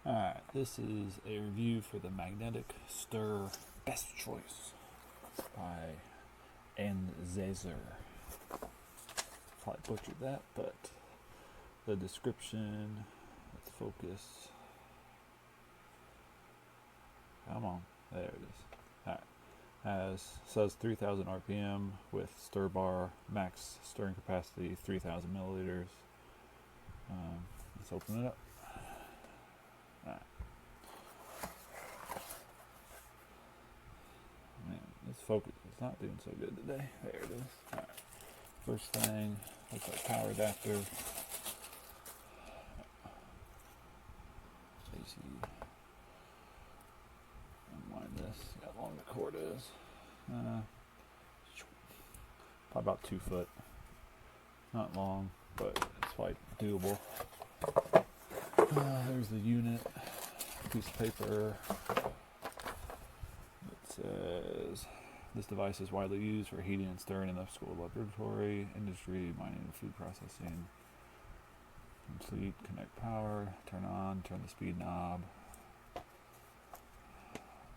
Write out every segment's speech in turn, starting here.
Alright, this is a review for the Magnetic Stir Best Choice by ANZESER. Probably butchered that, but the description, let's focus. Come on, there it is. Alright, says 3000 RPM with stir bar, max stirring capacity 3000 milliliters. Let's open it up. Alright. Man, this focus is not doing so good today. There it is. Alright. First thing, looks like power adapter. AC. Unwind this. See how long the cord is. Probably about 2 foot. Not long, but it's quite doable. There's the unit, piece of paper. It says, this device is widely used for heating and stirring in the school, laboratory, industry, mining, and food processing. Complete, connect power, turn on, turn the speed knob.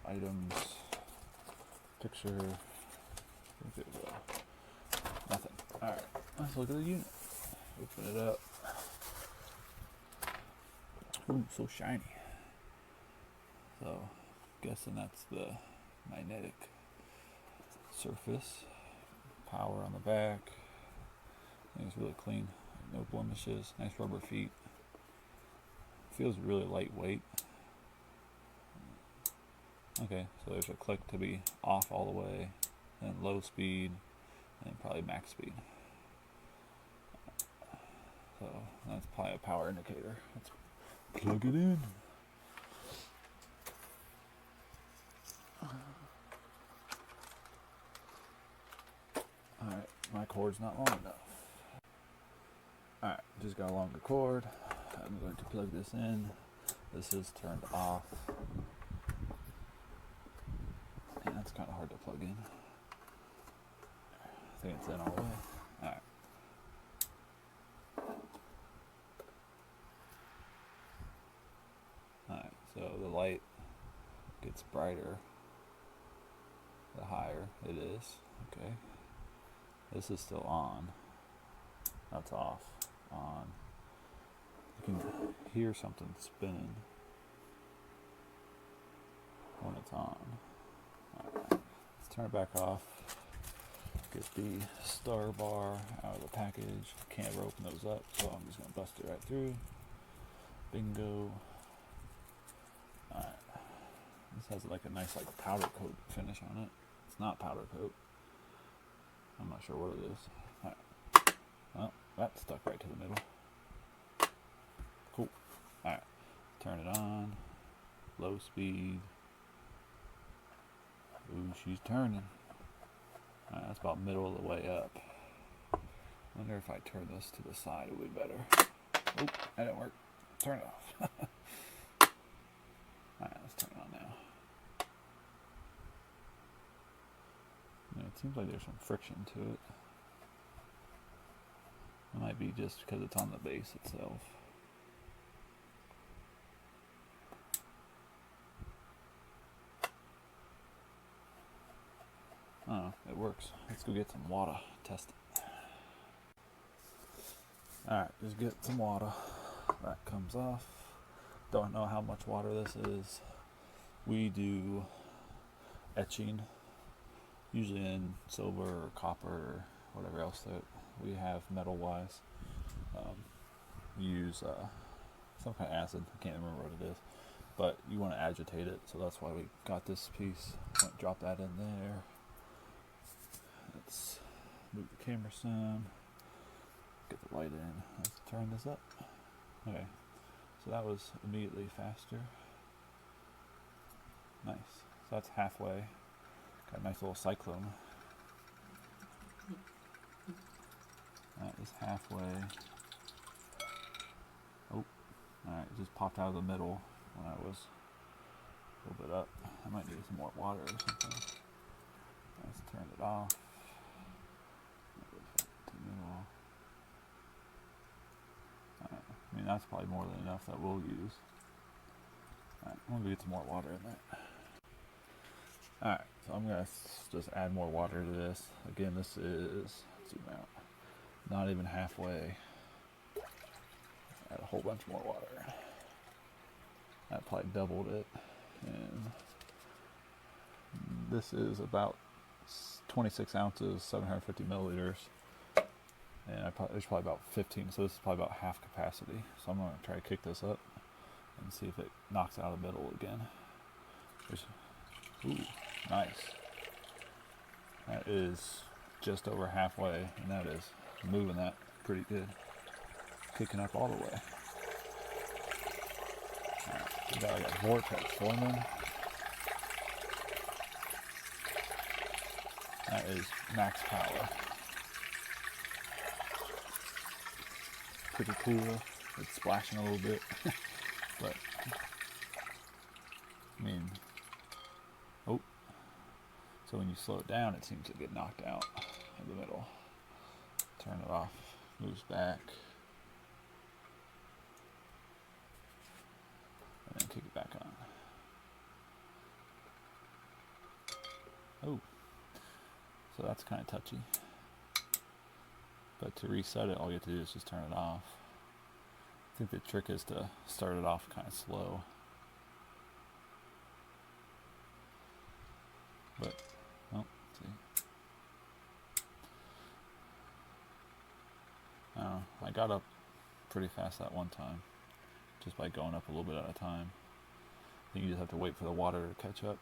Items, picture, nothing. Alright, let's look at the unit. Open it up. Ooh, so shiny. So, guessing that's the magnetic surface. Power on the back. I think it's really clean. No blemishes. Nice rubber feet. Feels really lightweight. Okay, so there's a click to be off all the way, then low speed, and probably max speed. So that's probably a power indicator. Let's plug it in. Alright, my cord's not long enough. Alright, just got a longer cord. I'm going to plug this in. This is turned off. And that's kind of hard to plug in. I think it's in all the way. Alright. Alright, so the light gets brighter the higher it is. Okay. This is still on. That's off. On. You can hear something spinning when it's on. Alright. Let's turn it back off. Get the star bar out of the package. Can't ever open those up, so I'm just going to bust it right through. Bingo. Alright. This has like a nice powder coat finish on it. It's not powder coat. I'm not sure what it is. Alright. Well, that's stuck right to the middle. Cool. Alright. Turn it on. Low speed. Ooh, she's turning. Alright, that's about middle of the way up. Wonder if I turn this to the side, it would be better. Oh, that didn't work. Turn it off. Alright, let's turn it on now. Yeah, it seems like there's some friction to it. It might be just because it's on the base itself. Oh, it works. Let's go get some water, test it. Alright, just get some water. That comes off. Don't know how much water this is. We do etching, usually in silver or copper or whatever else that we have metal wise. We use some kind of acid. I can't remember what it is, but you want to agitate it, so that's why we got this piece. Drop that in there. Let's move the camera some. Get the light in. Let's turn this up. Okay, so that was immediately faster. Nice. So that's halfway. Got a nice little cyclone. That is halfway. Oh, alright, it just popped out of the middle when I was a little bit up. I might need some more water or something. Let's turn it off. I mean, that's probably more than enough that we'll use. Alright, I'm gonna get some more water in there. Alright, so I'm gonna just add more water to this. Again, this is, zoom out, not even halfway. Add a whole bunch more water. That probably doubled it. And this is about 26 ounces, 750 milliliters. And there's probably about 15, so this is probably about half capacity. So I'm going to try to kick this up and see if it knocks it out of the middle again. Ooh, nice. That is just over halfway, and that is moving that pretty good. Kicking up all the way. Alright, we got like a vortex forming. That is max power. Pretty cool. It's splashing a little bit, but I mean, oh, so when you slow it down, it seems to get knocked out in the middle. Turn it off, moves back, and then kick it back on. Oh, so that's kind of touchy. But to reset it, all you have to do is just turn it off. I think the trick is to start it off kind of slow. But, well, let's see. I got up pretty fast that one time, just by going up a little bit at a time. I think you just have to wait for the water to catch up.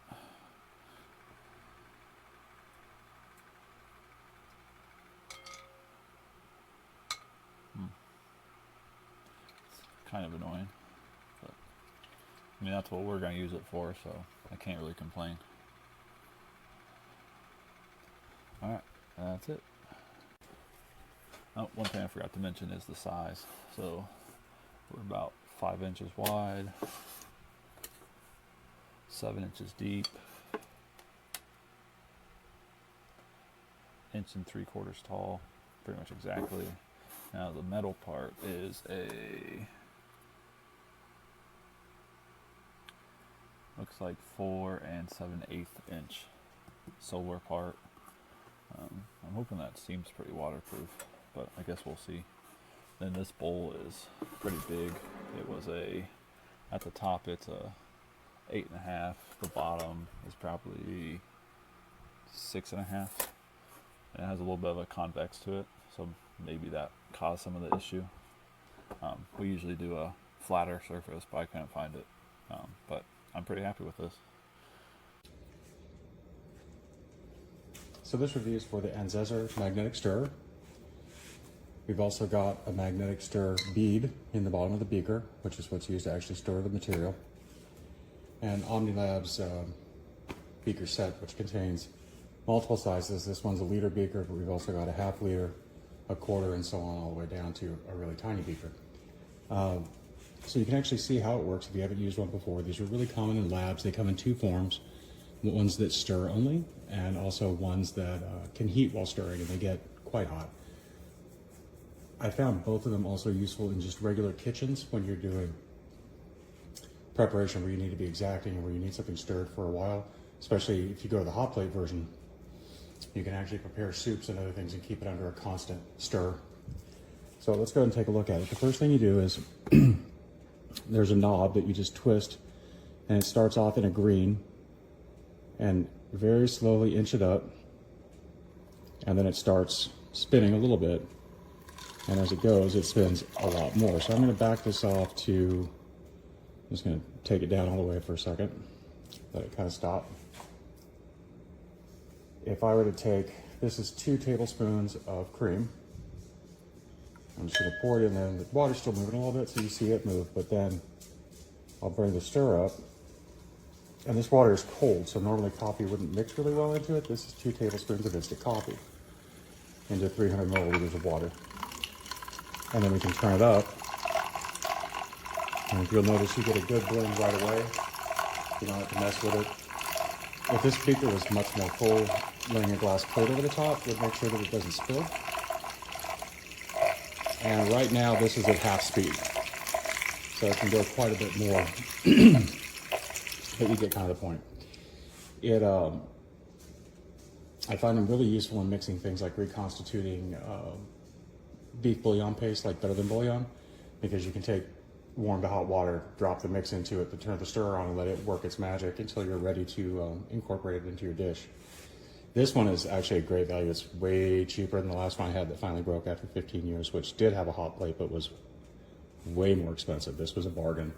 Kind of annoying, but I mean that's what we're going to use it for, so I can't really complain. Alright, that's it. Oh, one thing I forgot to mention is the size. So we're about 5 inches wide, 7 inches deep, 1 3/4 inches tall, pretty much exactly. Now the metal part is looks like 4 7/8 inch solar part. I'm hoping that seems pretty waterproof, but I guess we'll see. Then this bowl is pretty big. It was at the top it's a 8.5. The bottom is probably 6.5. It has a little bit of a convex to it, so maybe that caused some of the issue. We usually do a flatter surface, but I couldn't find it. But I'm pretty happy with this. So this review is for the ANZESER magnetic stirrer. We've also got a magnetic stir bead in the bottom of the beaker, which is what's used to actually store the material. And OmniLab's beaker set, which contains multiple sizes. This one's a liter beaker, but we've also got a half liter, a quarter, and so on, all the way down to a really tiny beaker. So you can actually see how it works if you haven't used one before. These are really common in labs. They come in two forms, ones that stir only, and also ones that can heat while stirring, and they get quite hot. I found both of them also useful in just regular kitchens when you're doing preparation where you need to be exacting and where you need something stirred for a while, especially if you go to the hot plate version. You can actually prepare soups and other things and keep it under a constant stir. So let's go ahead and take a look at it. The first thing you do is there's a knob that you just twist, and it starts off in a green, and very slowly inch it up, and then it starts spinning a little bit, and as it goes it spins a lot more. So I'm going to back this off to, I'm just going to take it down all the way for a second, let it kind of stop. If I were to take, this is 2 tablespoons of cream. I'm just going to pour it in there, and the water's still moving a little bit so you see it move, but then I'll bring the stir up. And this water is cold, so normally coffee wouldn't mix really well into it. This is 2 tablespoons of instant coffee into 300 milliliters of water. And then we can turn it up. And if you'll notice, you get a good blend right away. You don't have to mess with it. If this beaker was much more full, laying a glass plate over the top would make sure that it doesn't spill. And right now this is at half speed, so it can go quite a bit more but you get kind of the point. It, I find them really useful in mixing things like reconstituting beef bouillon paste, like better than bouillon, because you can take warm to hot water, drop the mix into it, turn the stirrer on and let it work its magic until you're ready to incorporate it into your dish. This one is actually a great value. It's way cheaper than the last one I had that finally broke after 15 years, which did have a hot plate but was way more expensive. This was a bargain.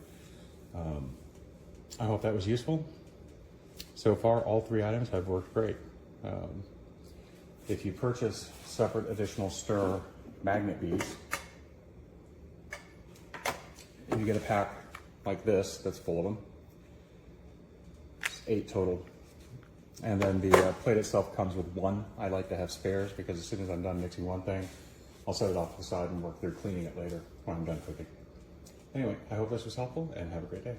I hope that was useful. So far, all 3 items have worked great. If you purchase separate additional stir magnet beads, you get a pack like this that's full of them. It's 8 total. And then the plate itself comes with 1. I like to have spares because as soon as I'm done mixing one thing, I'll set it off to the side and work through cleaning it later when I'm done cooking. Anyway, I hope this was helpful and have a great day.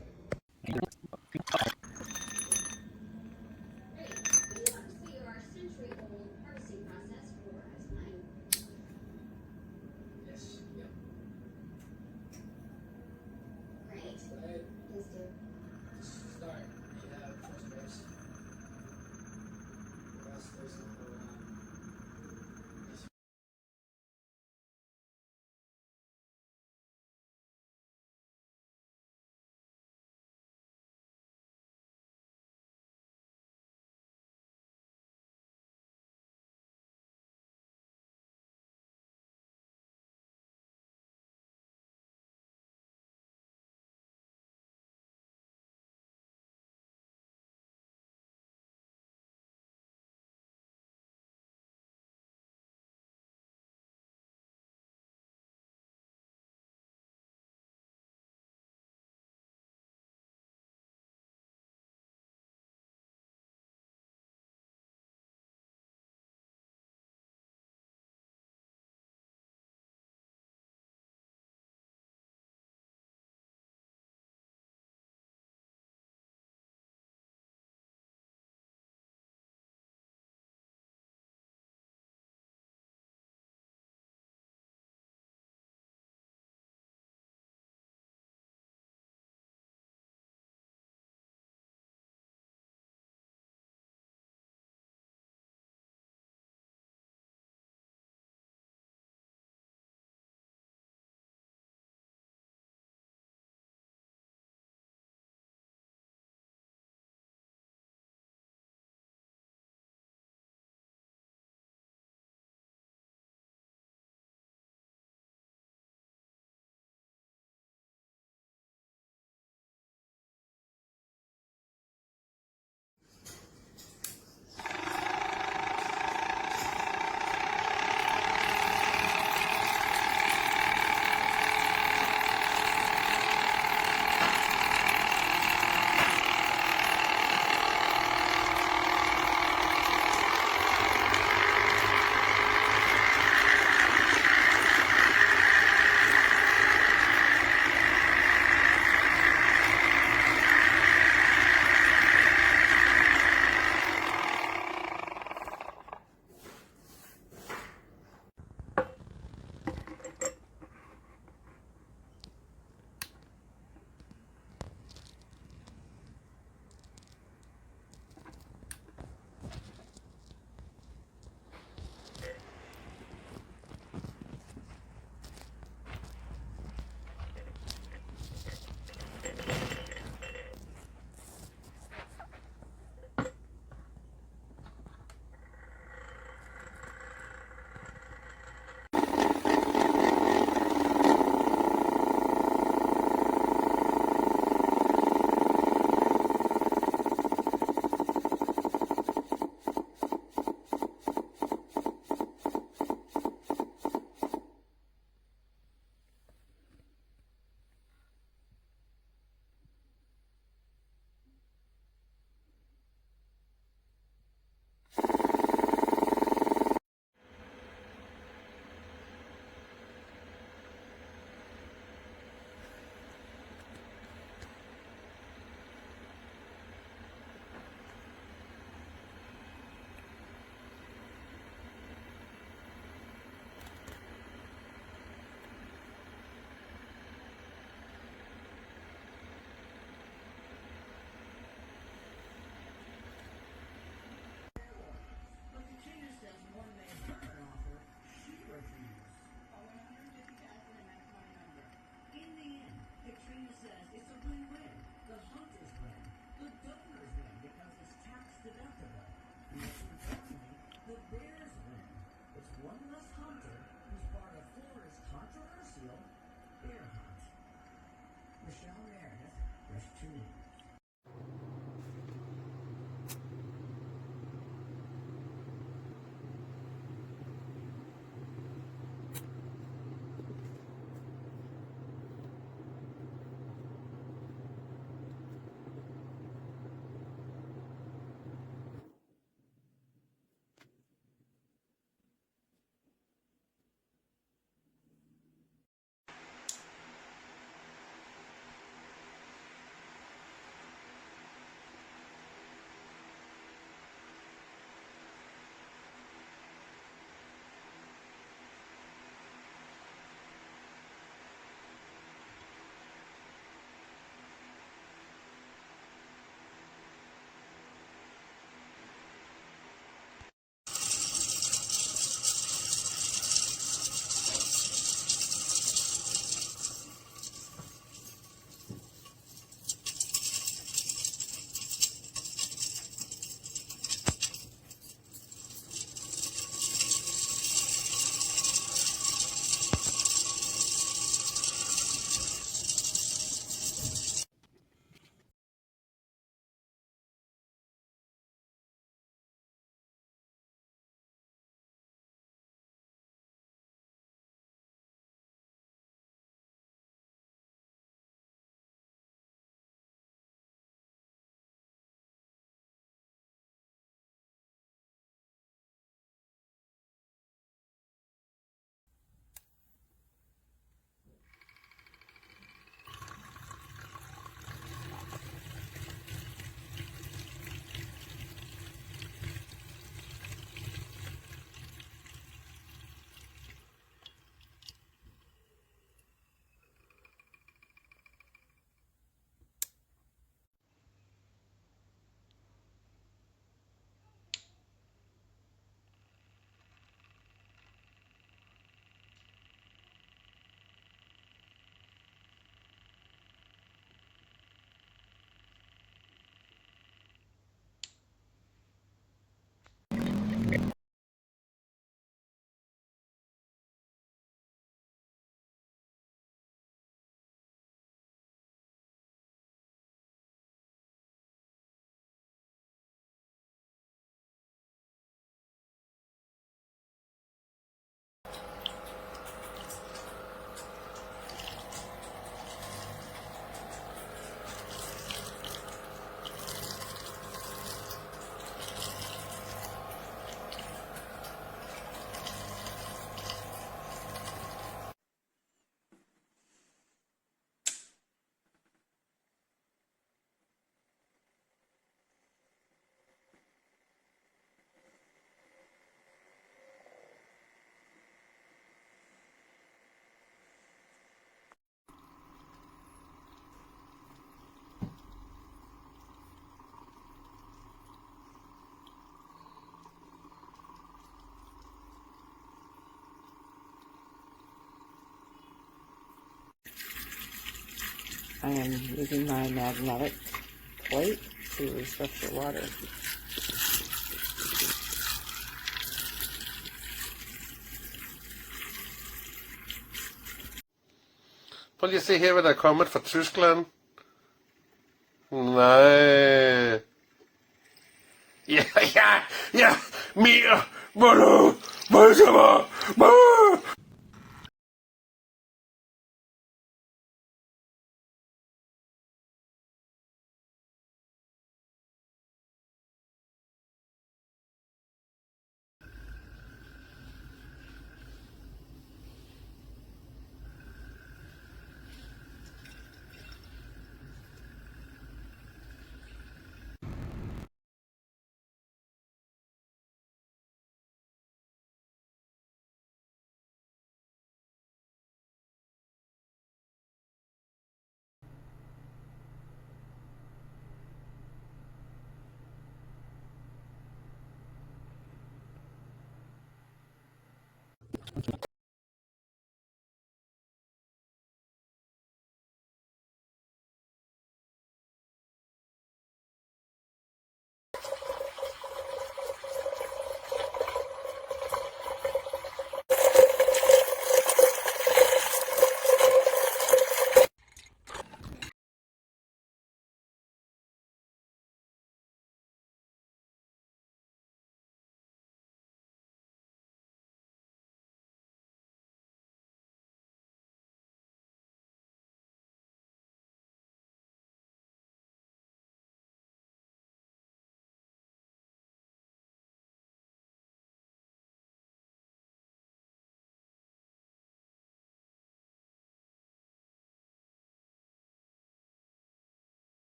I am using my magnetic plate to structure water. Prøv lige at se her, hvad der er kommet fra Tyskland. Nej. Ja, ja, ja. Mere. Målo. Målsommer.